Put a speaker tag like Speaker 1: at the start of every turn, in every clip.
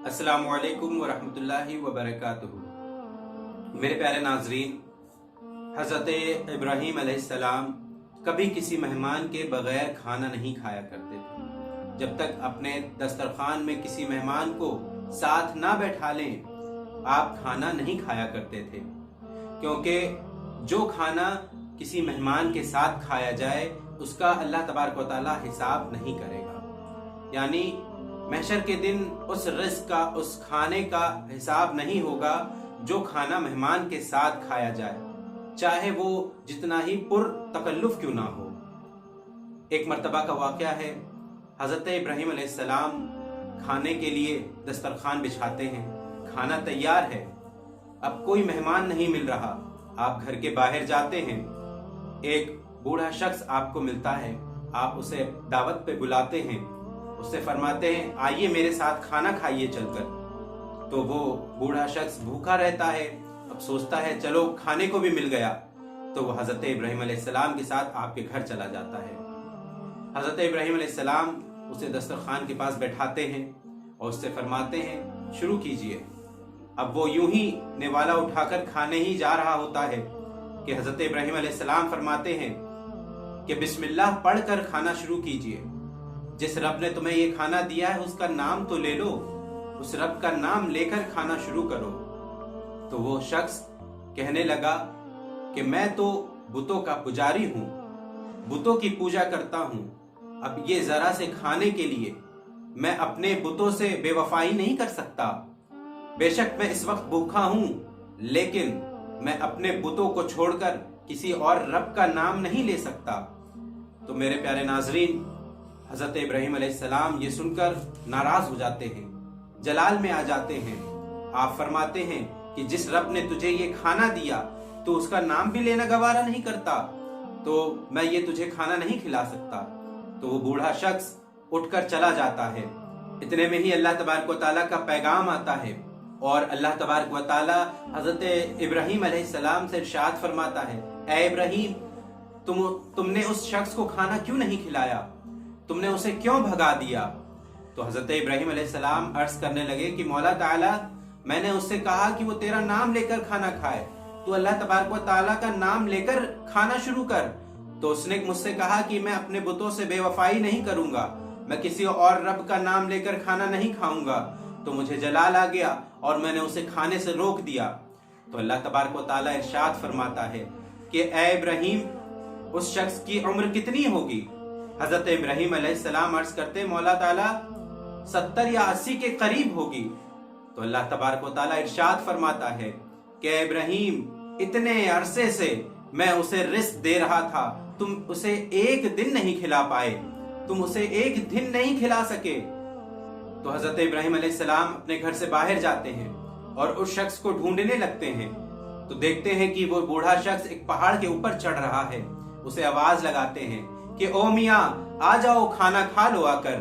Speaker 1: अस्सलामु अलैकुम वरहमतुल्लाहि वबरकातुहू। मेरे प्यारे नाजरीन, हज़रत इब्राहीम अलैहिस्सलाम कभी किसी मेहमान के बगैर खाना नहीं खाया करते थे। जब तक अपने दस्तरखान में किसी मेहमान को साथ ना बैठा लें, आप खाना नहीं खाया करते थे, क्योंकि जो खाना किसी मेहमान के साथ खाया जाए उसका अल्लाह तबारक व तआला हिसाब नहीं करेगा। यानी महशर के दिन उस रिज़्क़ का, उस खाने का हिसाब नहीं होगा जो खाना मेहमान के साथ खाया जाए, चाहे वो जितना ही पुर तकल्लुफ क्यों ना हो। एक मर्तबा का वाक़या है, हज़रत इब्राहीम अलैहिस्सलाम खाने के लिए दस्तरखान बिछाते हैं, खाना तैयार है, अब कोई मेहमान नहीं मिल रहा। आप घर के बाहर जाते हैं, एक बूढ़ा शख्स आपको मिलता है, आप उसे दावत पे बुलाते हैं, उससे फरमाते हैं आइए मेरे साथ खाना खाइए चलकर। तो वो बूढ़ा शख्स भूखा रहता है, अब सोचता है चलो खाने को भी मिल गया, तो वो हज़रत इब्राहीम अलैहिस्सलाम के साथ आपके घर चला जाता है। हज़रत इब्राहीम अलैहिस्सलाम उसे दस्तरखान के पास बैठाते हैं और उससे फरमाते हैं शुरू कीजिए। अब वो यूं ही निवाला उठाकर खाने ही जा रहा होता है कि हज़रत इब्राहीम अलैहिस्सलाम फरमाते हैं कि बिस्मिल्लाह पढ़कर खाना शुरू कीजिए। जिस रब ने तुम्हें ये खाना दिया है उसका नाम तो ले लो, उस रब का नाम लेकर खाना शुरू करो। तो वो शख्स कहने लगा कि मैं तो बुतों का पुजारी हूँ, बुतों की पूजा करता हूँ, अब ये जरा से खाने के लिए मैं अपने बुतों से बेवफाई नहीं कर सकता। बेशक मैं इस वक्त भूखा हूँ, लेकिन मैं अपने बुतों को छोड़कर किसी और रब का नाम नहीं ले सकता। तो मेरे प्यारे नाजरीन, हज़रत इब्राहीम अलैहिस्सलाम ये सुनकर नाराज हो जाते हैं, जलाल में आ जाते हैं। आप फरमाते हैं कि जिस रब ने तुझे ये खाना दिया तो उसका नाम भी लेना गवारा नहीं करता, तो मैं ये तुझे खाना नहीं खिला सकता। तो वो बूढ़ा शख्स उठकर चला जाता है। इतने में ही अल्लाह तबारक व तआला का पैगाम आता है और अल्लाह तबारक व तआला हज़रत इब्राहीम अलैहिस्सलाम से इरशाद फरमाता है, ऐ इब्राहीम, तुमने उस शख्स को खाना क्यों नहीं खिलाया, तुमने उसे क्यों भगा दिया? तो हज़रत इब्राहीम अलैहिस्सलाम अर्ज करने लगे कि मौला ताला, मैंने उससे कहा कि वो तेरा नाम लेकर खाना खाए, तो अल्लाह तबारक व तआला का नाम लेकर खाना शुरू कर। तो उसने मुझसे कहा कि मैं अपने बुतों से बेवफाई नहीं करूंगा, मैं किसी और रब का नाम लेकर खाना नहीं खाऊंगा। तो मुझे जलाल आ गया और मैंने उसे खाने से रोक दिया। तो अल्लाह तबारक व तआला इरशाद फरमाता है कि ऐ इब्राहीम, उस शख्स की उम्र कितनी होगी? हज़रत इब्राहीम अलैहिस्सलाम अर्ज करते मौला ताला 70 या 80 के करीब होगी। तो अल्लाह तबारक व तआला इरशाद फरमाता है कि इब्राहीम, इतने अरसे से मैं उसे रिज़्क़ दे रहा था, तुम उसे एक दिन नहीं खिला पाए, तुम उसे एक दिन नहीं खिला सके। तो हज़रत इब्राहीम अलैहिस्सलाम अपने घर से बाहर जाते हैं और उस शख्स को ढूंढने लगते हैं। तो देखते हैं कि वो बूढ़ा शख्स एक पहाड़ के ऊपर चढ़ रहा है। उसे आवाज लगाते हैं कि ओ मियाँ, आ जाओ, खाना खा लो आकर।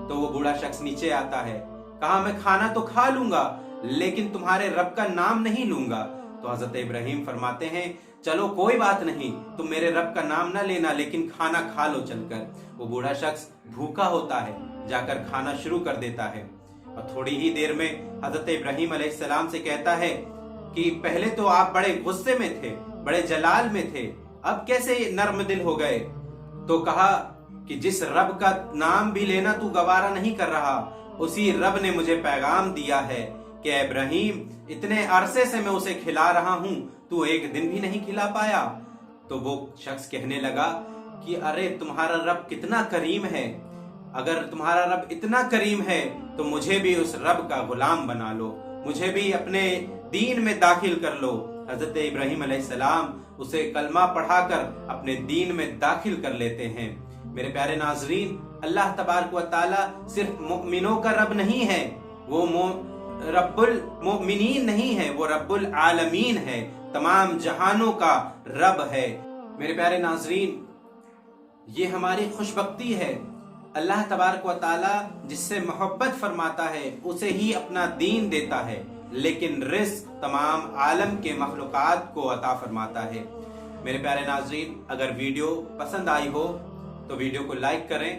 Speaker 1: तो वो बूढ़ा शख्स नीचे आता है, कहा मैं खाना तो खा लूंगा, लेकिन तुम्हारे रब का नाम नहीं लूंगा। तो हज़रत इब्राहीम फरमाते हैं चलो कोई बात नहीं, तुम मेरे रब का नाम ना लेना, लेकिन खाना खा लो चलकर। वो बूढ़ा शख्स भूखा होता है, जाकर खाना शुरू कर देता है और थोड़ी ही देर में हज़रत इब्राहीम अलैहिस्सलाम से कहता है कि पहले तो आप बड़े गुस्से में थे, बड़े जलाल में थे, अब कैसे नर्म दिल हो गए? तो कहा कि जिस रब का नाम भी लेना तू गवारा नहीं कर रहा, उसी रब ने मुझे पैगाम दिया है कि इब्राहीम, इतने अरसे से मैं उसे खिला रहा हूं, तू एक दिन भी नहीं खिला पाया। तो वो शख्स कहने लगा कि अरे तुम्हारा रब कितना करीम है, अगर तुम्हारा रब इतना करीम है तो मुझे भी उस रब का गुलाम बना लो, मुझे भी अपने दीन में दाखिल कर लो। हज़रत इब्राहीम अलैहिस्सलाम उसे कलमा पढ़ाकर अपने दीन में दाखिल कर लेते हैं। मेरे प्यारे नाजरीन, अल्लाह तबारक व तआला सिर्फ मुमिनों का रब नहीं है, वो रब्बुल मोमिनीन नहीं है, वो रब्बुल आलमीन है, तमाम जहानों का रब है। मेरे प्यारे नाजरीन, ये हमारी खुशबख्ती है। अल्लाह तबारक व तआला जिससे मोहब्बत फरमाता है उसे ही अपना दीन देता है, लेकिन रिज़्क़ तमाम आलम के मखलूक़ात को अता फरमाता है। मेरे प्यारे नाज़रीन, अगर वीडियो पसंद आई हो तो वीडियो को लाइक करें,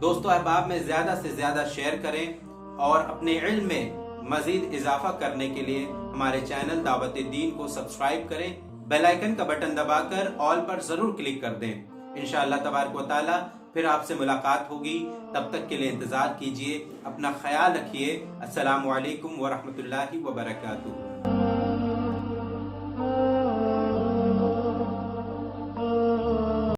Speaker 1: दोस्तों अहबाब में ज़्यादा से ज़्यादा शेयर करें और अपने इल्म में مزید اضافہ کرنے کے لیے ہمارے چینل دعوت دین کو سبسکرائب کریں، بیل آئیکن کا بٹن دبا کر آل پر ضرور کلک کر دیں۔ انشاءاللہ تبارک و تعالی پھر آپ سے ملاقات ہوگی، تب تک کے لیے انتظار کیجیے، اپنا خیال رکھیے۔ السلام علیکم ورحمۃ اللہ وبرکاتہ۔